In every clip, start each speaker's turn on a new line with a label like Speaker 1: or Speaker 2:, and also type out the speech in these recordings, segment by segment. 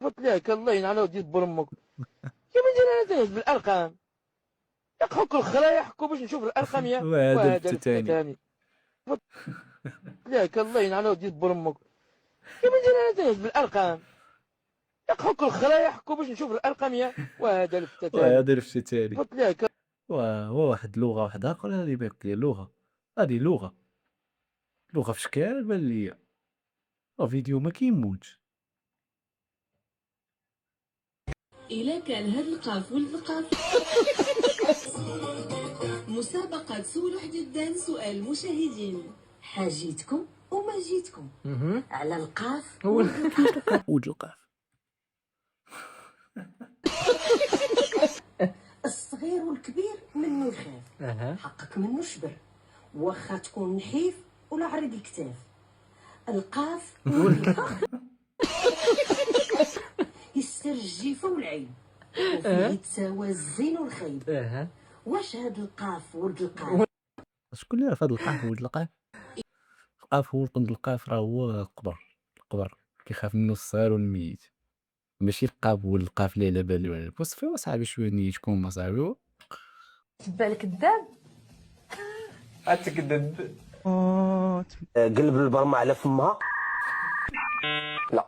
Speaker 1: قلت لك الله ينعل ودي برمك يا بنتي انا تهز بالارقام يحكوا الخلايا يحكوا باش نشوف الارقام يا
Speaker 2: وهذا
Speaker 1: وهذا
Speaker 2: الفتاني.
Speaker 1: الفتاني قلت لك الله ينعل ودي برمك يا بنتي انا تهز بالارقام يحكوا الخلايا يحكوا باش نشوف الارقام يا وهذا الفتاني
Speaker 2: وهذا الفتاني.
Speaker 1: قلت لك
Speaker 2: وهو واحد اللغة واحدة أخرى هذه بيك لي لغة. هذه لغة في شكال بان ليا. فيديو ما كيموتش.
Speaker 3: إلا كان هاد القاف ولد القاف. مسابقة سولح جدا سؤال المشاهدين. حاجيتكم وما جيتكم على القاف
Speaker 2: ولد القاف.
Speaker 3: الصغير والكبير منه يخاف حقك منه شبر واخا تكون نحيف ولا عريض الكتاف. القاف يستر الجيفة والعين وفيه يتساوى الزين والخيب. واش هاد القاف ولد القاف؟
Speaker 2: شكون اللي عرف هاد القاف ولد القاف؟ القاف هو ولد القاف راه هو القبر كيخاف منه الصغير والميت، ماشي القاف ولد القاف اللي على بالي ولا وصفي وصاحبي شويه نيتكم اصاحبي.
Speaker 3: تبع الكذاب
Speaker 4: أتكذب.
Speaker 5: قلب البرمة على فمها. لا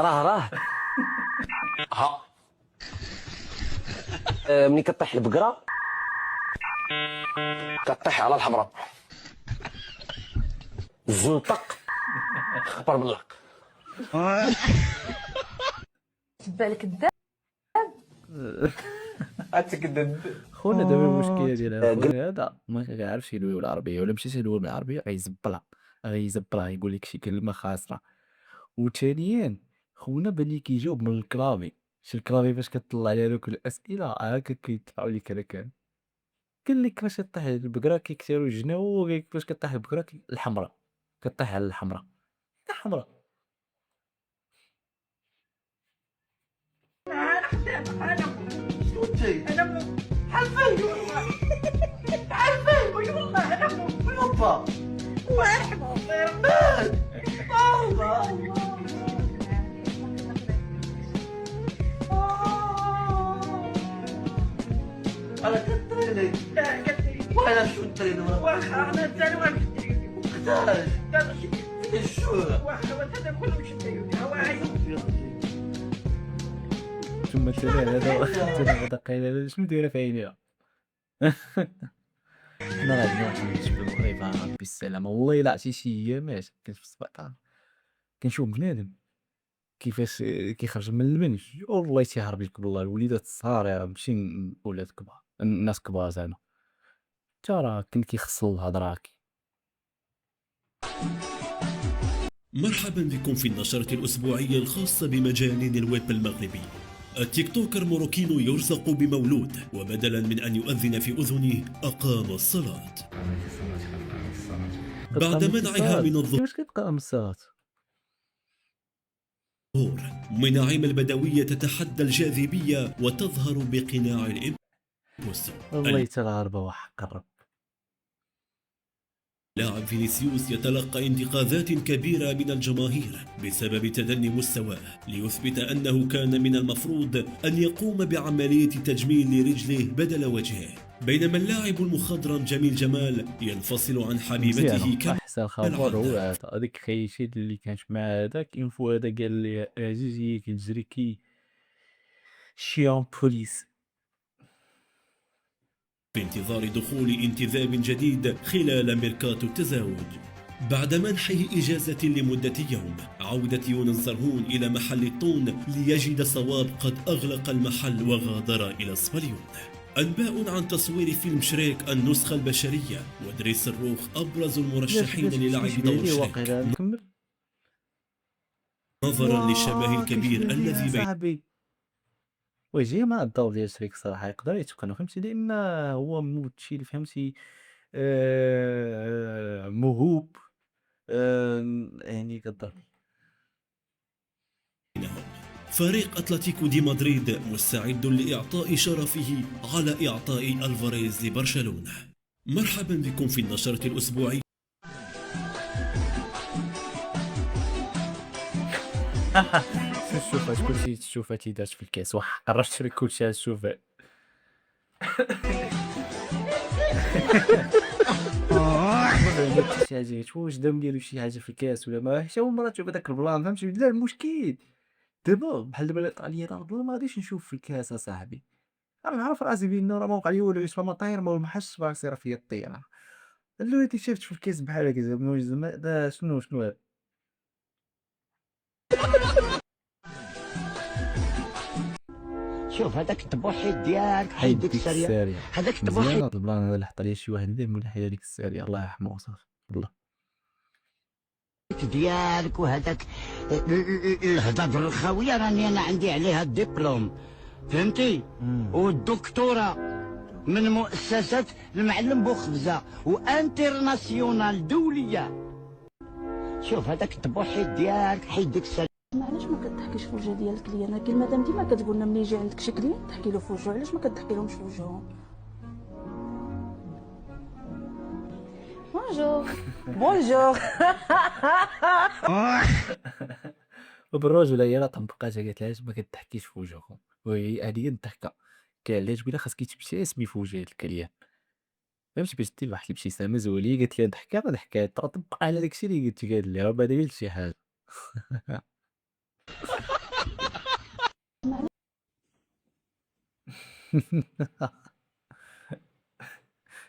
Speaker 5: راه ها ملي كطيح البقرة كطيح على الحمراء. الزنطق خبر بالله.
Speaker 3: تبع الكذاب
Speaker 4: أتكذب.
Speaker 2: خونا دابا المشكله ديال خونا هذا ما كيعرفش يلوي بالعربيه ولا مشيتي يلوي بالعربيه غيزبلها يقول لك شي كلمه خاسره. وثانيا خونا بان لي كيجاوب من الكلافي، شي الكلافي فاش كطلع على دوك الاسئله هكا كيطلعوا لك هكا. قال لك فاش طيح البقره كيكثروا الجناو وقال لك فاش كطيح البقره الحمراء كطيح على الحمراء.
Speaker 4: أنا كنت وأنا شو تريد واخا أنا الثاني وانا كنت شو واخا هذا كله مش
Speaker 2: ثم هذا قايل شنو دايره في عينيها. انا غادي نروح نكتشف المغرب ربي السلامه. والله الا عرفتي شي ايامات كنت في السباطار كنشوف بنادم كيفاش كيخرج من المنج والله تيهرب لك بالله. الوليدات الصغار ماشي ولاد كبار، الناس كبار زعما ترى كنت كيخصل الهضراكي.
Speaker 6: مرحبا بكم في النشرة الأسبوعية الخاصة بمجانين الويب المغربي. التيك توكر موروكينو يرزق بمولود وبدلا من أن يؤذن في أذنه أقام الصلاة بعد منعها من الظهور.
Speaker 2: كيفاش كتقام الصلاة؟
Speaker 6: مناعيم البدوية تتحدى الجاذبية وتظهر بقناع الإمبوستر.
Speaker 2: والله تغاربه وحق الرب.
Speaker 6: لاعب فينيسيوس يتلقى انتقادات كبيرة من الجماهير بسبب تدني مستواه ليثبت أنه كان من المفروض أن يقوم بعملية تجميل لرجله بدل وجهه. بينما اللاعب المخضرم جميل جمال ينفصل عن حبيبته
Speaker 2: احسن خبر هو هذاك خيشي اللي كانت مع هذاك انفو هذا قال لي عزيزي كنجري كي شيون بوليس
Speaker 6: في انتظار دخول انتداب جديد خلال ميركاتو التزاوج. بعد منحه إجازة لمدة يوم عودة يونس زرهون إلى محل الطون ليجد صواب قد أغلق المحل وغادر إلى الصبليون. أنباء عن تصوير فيلم شريك النسخة البشرية ودريس الروخ أبرز المرشحين للعب دور شريك نظرا للشبه الكبير الذي بين
Speaker 2: ويجي مع الدور ديال شريك صراحه يقدر يتقنو فهمتي لان هو شي اللي فهمتي موهوب يعني كضر.
Speaker 6: فريق أتلتيكو دي مدريد مستعد لإعطاء شرفه على إعطاء ألفاريز لبرشلونة. مرحبا بكم في النشرة الأسبوعية.
Speaker 2: الشوفات كلشي الشوفات دارت في الكاس وحق قررت تشري كلشي على الشوفات. شي حاجه واش داو نديرو شي حاجه في الكاس ولا ما حتى هو مرة تشوف هذاك البلان فهمتي. لا المشكل دابا بحال دابا الايطاليين راه ما غاديش نشوف في الكاس اصاحبي. انا نعرف راسي بانه راه ما وقع لي والو يشرى مطير ما محش راسي راه فيا الطيره. اللي شفت في الكاس بحال هكا زعما شنو هذا.
Speaker 7: شوف هذاك الطبوحيد ديالك
Speaker 2: حيد
Speaker 7: ديك
Speaker 2: ديك
Speaker 7: السريه
Speaker 2: الساريه
Speaker 7: هذاك
Speaker 2: مزيان
Speaker 7: الطبوحيد
Speaker 2: هذا البلان هذا اللي حط عليه شي واحد اللي ولا حيد ديك الساريه الله يرحمه صافي والله.
Speaker 7: ديالك وهذاك الهضاب الخاويه راني انا عندي عليها الدبلوم فهمتي والدكتوراه من مؤسسه المعلم بوخبزه وانترناسيونال دوليه. شوف هذاك الطبوحيد ديالك حيد ديك السريه.
Speaker 8: علاش ما كتحكيش في وجه ديال الكليان؟ كي المدام ديما كتقول لنا ملي يجي عندك شي كليان تحكي له في وجهه، علاش ما كتحكي لهمش في وجههم؟ بونجور بونجور.
Speaker 2: وبالرجل هي راه طبقاتها قالت لها ما كتحكيش في وجههم وهي هذه الضحكه. قال لها جبيله خاصك تبتسمي في وجه الكليان فهمتي باش دير واحد الابتسامه زوينه. قالت لها ضحكه ما ضحكات راه طبق على داكشي اللي قلت قال لي راه ما دايرش شي حاجه.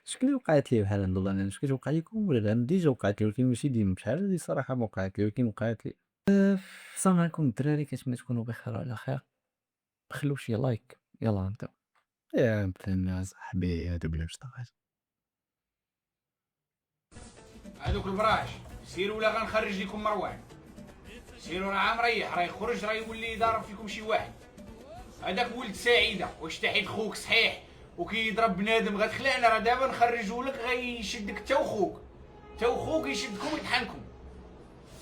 Speaker 2: شكون اللي وقعت لي بحال هاد الله انا شكون وقع لكم ولا لا؟ ديجا وقعت لي ولكن ماشي ديما بشحال هادي صراحه ما وقعت لي ولكن وقعت لي. السلام عليكم الدراري كنتمنى تكونوا بخير وعلى خير. خلوا شي لايك يلا نبداو. يا مثلا صاحبي هادو بلا مشطاقات
Speaker 9: هذوك البراش سيروا ولا غنخرج لكم مروان. سيروا راه مريح راه يخرج راه يولي ضارب فيكم شي واحد. هذاك ولد سعيده واش تحيد خوك صحيح وكيضرب بنادم غتخلعنا راه دابا نخرجوا لك غيشدك تا وخوك يشدكم ويطحنكم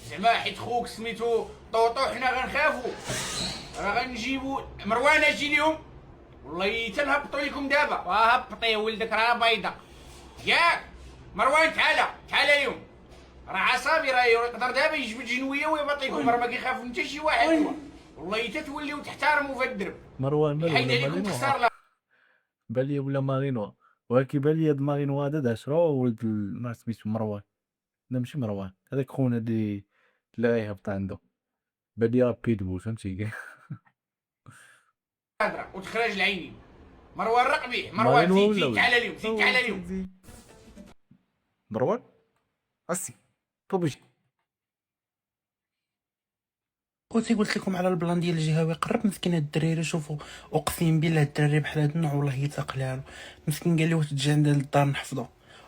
Speaker 9: زعما حيت خوك سميتو طوطو حنا غنخافوا راه غنجيبوا مروان اجي ليهم والله تنهبطوا لكم دابا. هبطي ولدك راه بيضه ياك مروان تعال اليوم راه عصابي راه يقدر دابا يجبد جنويه ويبطيكم راه ما كيخاف من حتى شي واحد والله تتوليو تحترموا في الدرب.
Speaker 2: مروان
Speaker 9: حيد عليكم تخسر
Speaker 2: بالي ولا مارينو ولكن بالي هاد مارينو هذا دا شرو ولد ما سميتو مروان. لا ماشي مروان هذاك خونا اللي لا يهبط عنده بالي راه بيدبول فهمتي.
Speaker 9: وتخرج العينين مروان رقبيه مروان زيد تعال اليوم
Speaker 2: مروان اسي طوبجي.
Speaker 10: خوتي قلت لكم على البلان ديال الجهوي قرب مسكين هاد الدراري. شوفوا اقسم بالله الدراري بحال هاد النوع والله يتقلالو مسكين قال لي واش تجي عندنا للدار نحفظو.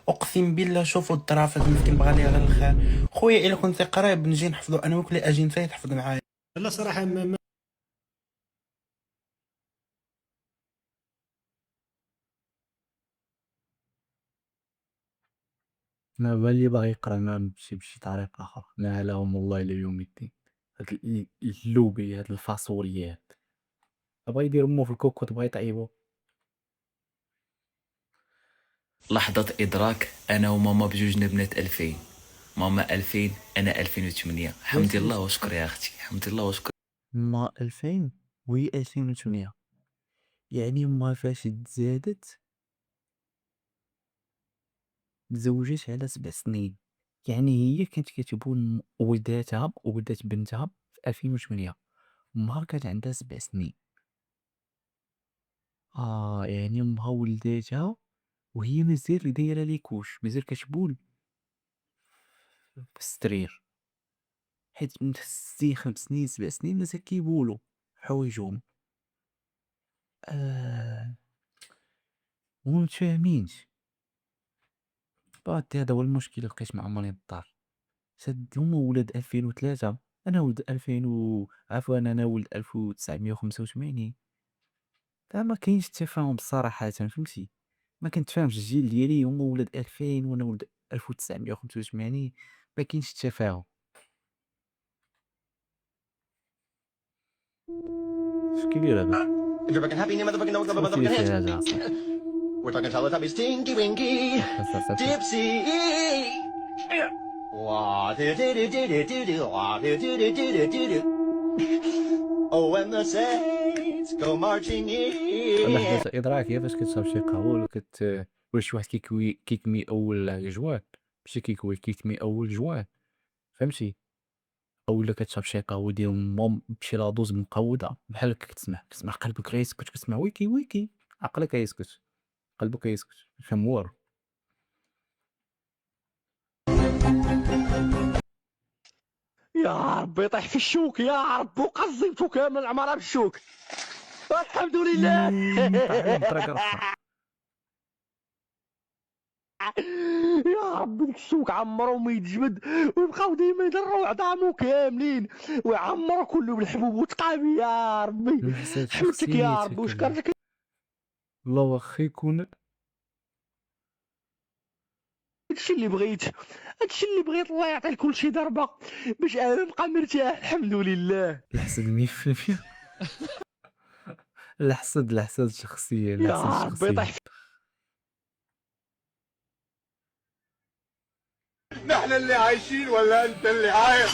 Speaker 10: اقسم بالله شوفوا الظرافه مسكين بغى لي غير الخير. خويا الا كنتي قريب نجي نحفظو انا وكلي اجي نتا تحفظ معايا.
Speaker 11: لا صراحه ما
Speaker 2: انا بالي باغي يقرا معاهم بشي طريق اخر لا لهم والله الى يوم الدين. هاد اللوبي هاد الفاصوليات بغا يدير مو في الكوكوط بغا يطيبو.
Speaker 12: لحظة إدراك أنا وماما بجوجنا بنات 2000 ماما 2000 أنا 2008 حمد الله وشكر يا أختي حمد الله وشكر.
Speaker 2: ما 2000 وهي 2800 يعني ما فاش تزادت تزوجت على 7 سنين. يعني هي كانت كتبون ولداتها وولدات بنتها في 2008 امها كانت عندها 7 سنين. يعني امها ولداتها وهي مازال دايره ليكوش مازال كتبول في السرير حيت من 5 سنين 7 سنين مازال كيبولوا حوايجهم. ومتفاهمينش بعد هذا هو المشكل لقيت مع مريض الدار. سد هما ولاد 2003 انا ولد 2000 عفوا انا ولد 1985 فما كاينش تفاهم بصراحه فهمتي. ما كنتفاهمش الجيل ديالي هما ولاد 2000 وانا ولد 1985 ما كاينش تفاهم. اش كيدير هذا؟
Speaker 13: We're talking Teletubbies, Tinky Winky, Dipsy. Wah, do do do do do do do, wah, do do do do do do do. Oh, when the saints go marching
Speaker 2: اللحظة
Speaker 13: in.
Speaker 2: الإدراكية فاش كتشرب شي قهوة ولا شي واحد كيكمي أول جوان، ماشي كيكمي أول جوان، فهمتي؟ أولا كتشرب شي قهوة ديال بشي لاضوز مقودة بحال هكا كتسمع قلبك غيسكت، كتسمع ويكي ويكي، عقلك غيسكت، قلبك غيسكت، فهم والو.
Speaker 11: يا ربي طيح في الشوك يا رب وقزمتو كامل العمارة بالشوك. الحمد لله.
Speaker 2: طاح عليه بالطريقة الأخرى.
Speaker 11: يا ربي ديك الشوك عمرو ما يتجبد ويبقاو ديما يضروا عظامو كاملين ويعمروا كله بالحبوب وتقابي يا ربي.
Speaker 2: الحساد
Speaker 11: حمدتك يا ربي
Speaker 2: شخصيتك
Speaker 11: وشكرتك.
Speaker 2: والله واخا يكون
Speaker 11: هادشي اللي بغيت، هادشي اللي بغيت، الله يعطي لكل شي ضربة باش انا نبقى مرتاح. الحمد لله.
Speaker 2: الحسد 100%. الحسد شخصية،
Speaker 11: يا
Speaker 2: الحسد
Speaker 11: ربي
Speaker 2: شخصية.
Speaker 11: طيح.
Speaker 13: نحن اللي عايشين ولا انت اللي عايش؟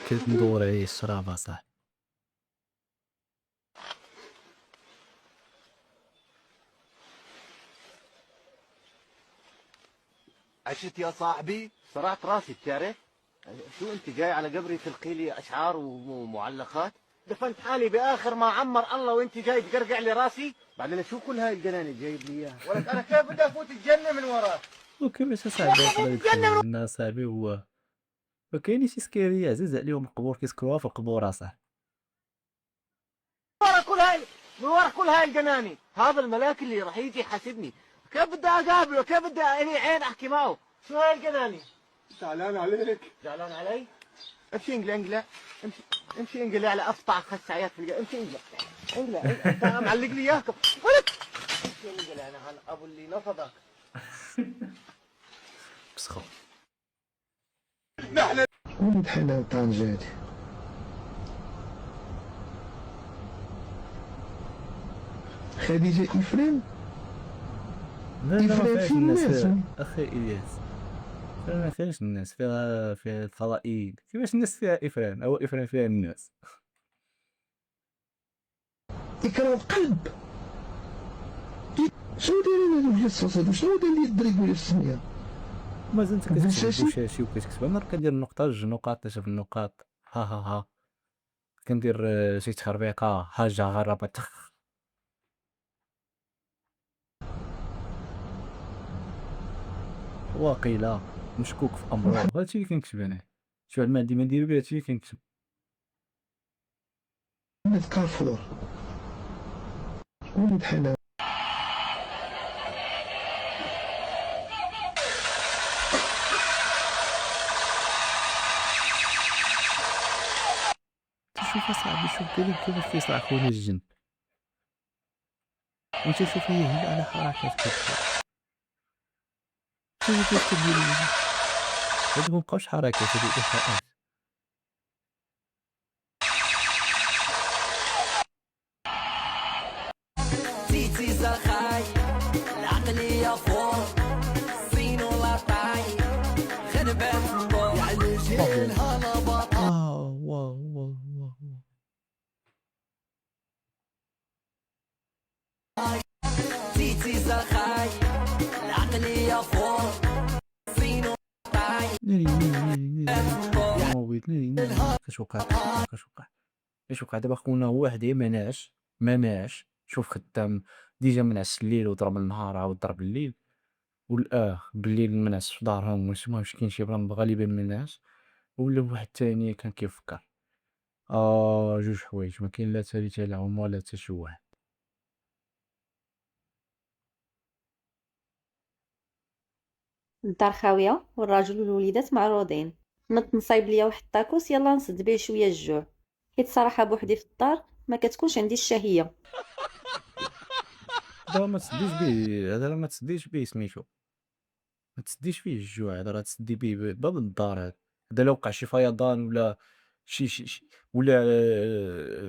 Speaker 2: كندور عليه الشراب صاحبي.
Speaker 14: عشت يا صاحبي صرعت راسي بتعرف. شو انت جاي على قبري تلقي لي اشعار ومعلقات؟ دفنت حالي باخر ما عمر الله وانت جاي تقرقع لي راسي. بعدين شو كل هاي الجنان جايب لي اياها؟ ولك انا كيف بدي افوت الجنه من وراك؟
Speaker 2: وكيفاش صاحبي يقدر يدخل الناس صاحبي هو وكاين شي سكيري عزيز عليهم القبور كيسكروها في القبور اصاحبي.
Speaker 14: من ورا كل هاي الجناني. هذا الملاك اللي راح يجي يحاسبني كيف بدي اقابله؟ كيف بدي لي عين احكي معه؟ شو هاي الجناني؟
Speaker 13: زعلان عليك.
Speaker 14: زعلان علي؟ امشي انقلع امشي انقلع على افطع خسايات في امشي انقلع انت معلق لي اياكم. امشي انقلع انا هلا ابو اللي نفضك.
Speaker 2: بسخو
Speaker 13: نحن
Speaker 11: ولد حلال طنجاتي. خديجة إفران.
Speaker 2: لا ما
Speaker 11: إفران
Speaker 2: فيهاش
Speaker 11: في
Speaker 2: الناس
Speaker 11: الناس.
Speaker 2: اخي الياس، ما فيهاش الناس، فيها الفضائيين. كيفاش الناس فيها افران او افران فيها الناس؟
Speaker 11: إكرام قلب. شنو دايرين هادوك ديال الصوصات؟ شنو داير لي الدريك ولا السمية؟
Speaker 2: مازال انت كتكتب
Speaker 11: بوشاشي؟
Speaker 2: بوشاشي وكتكتب. انا كندير النقطة جوج نقاط ثلاثة في النقاط ها ها ها. كندير شي تخربيقة هاجا غرابة تخ. واقيلا مشكوك في امره. هادشي اللي كنكتب انا. شي واحد ما عندي ما ندير به، هادشي اللي كنكتب.
Speaker 11: ولد كارفور. ولد حلال.
Speaker 2: شوف اصاحبي، شوف كيفاش كيصلع خونا الجن، وانت شوف هي على حركات كتكون. شوف كيف كدير هادو مبقاوش حركات، هادو ايحاءات.
Speaker 15: تيتي زرخاي العقلية فوق صين ولا طاي خربت البوق يعني جيلها لبطا.
Speaker 2: واو
Speaker 15: تيتي زرخاي العقلية فوق صين ولا طاي
Speaker 2: اش وقع دابا خونا؟ هو وحده ما ناعش شوف خدام ديجا منعس الليل وضرب النهار عاود ضرب الليل، والاه بالليل منعس في دارهم واش كاين شي بلان غالبا منعس. ولا واحد تاني كان كيفكر جوج حوايج ما كاين لا تالي تالعهم ولا حتى شي واحد.
Speaker 16: الدار خاوية والراجل والوليدات معروضين. نط نصايب ليا واحد الطاكوس يلا نسد بيه شويه الجوع، حيت صراحه بوحدي في الدار ما كتكونش عندي الشهيه.
Speaker 2: هذا ما تسديش به، هذا ما تسديش به سميتو، ما تسديش فيه الجوع. هذا راه تسدي به باب الدار. هذا لو وقع شي فيضان ولا شي ولا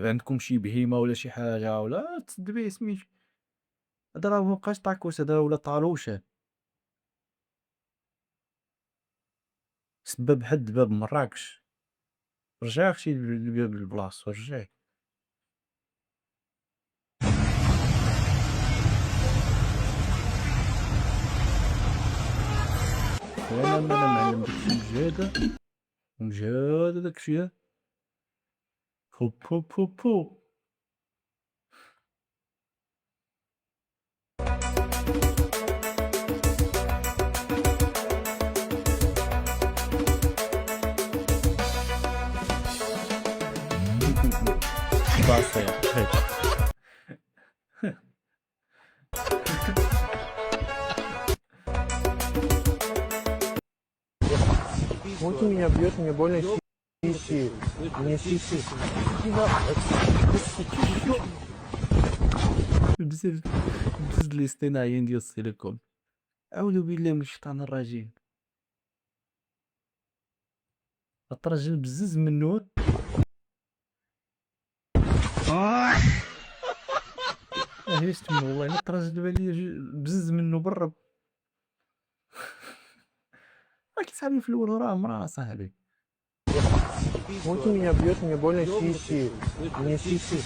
Speaker 2: عندكم شي بهيمه ولا شي حاجه ولا تسد به سميتو. هذا راه مابقاش طاكوس، هذا ولا طالوشه. سباب حد باب مراكش رجع اختي للباب لبلاصتو رجعي. لا معلم داكشي مجهدة داكشي هوب هوب هوب هوب. باصي
Speaker 11: Мути меня бьет, мне больно сиси. Мне сиси.
Speaker 2: بزاف الاصطناعيين ديال السيليكون. أعوذ بالله من الشيطان الرجيم. الطرجل بزز منه. عرفت منه والله، الطرجل بالي بزز منه بالرب. راكي صاحبي في الأول راه مرا صاحبي.
Speaker 11: Мути меня бьет, мне больно сиси. Мне сиси.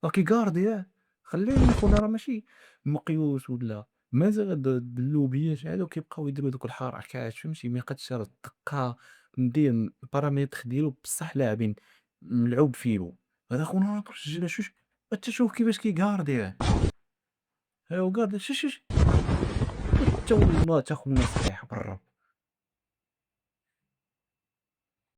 Speaker 2: راكي كاردي خليني خونا، راه ماشي مقيوس ولا مازال هاد اللوبيات هادو كيبقاو يديرو دوك الحركات فهمتي، ما يقدش راه الدقة ندير البارامتر ديالو بصح لاعبين ملعوب فيو. هذا خونا راه ترجل شوش انت شوف كيفاش كيكاردي ها هو كاردي شوش تا والله تا خونا صحيح بالرب.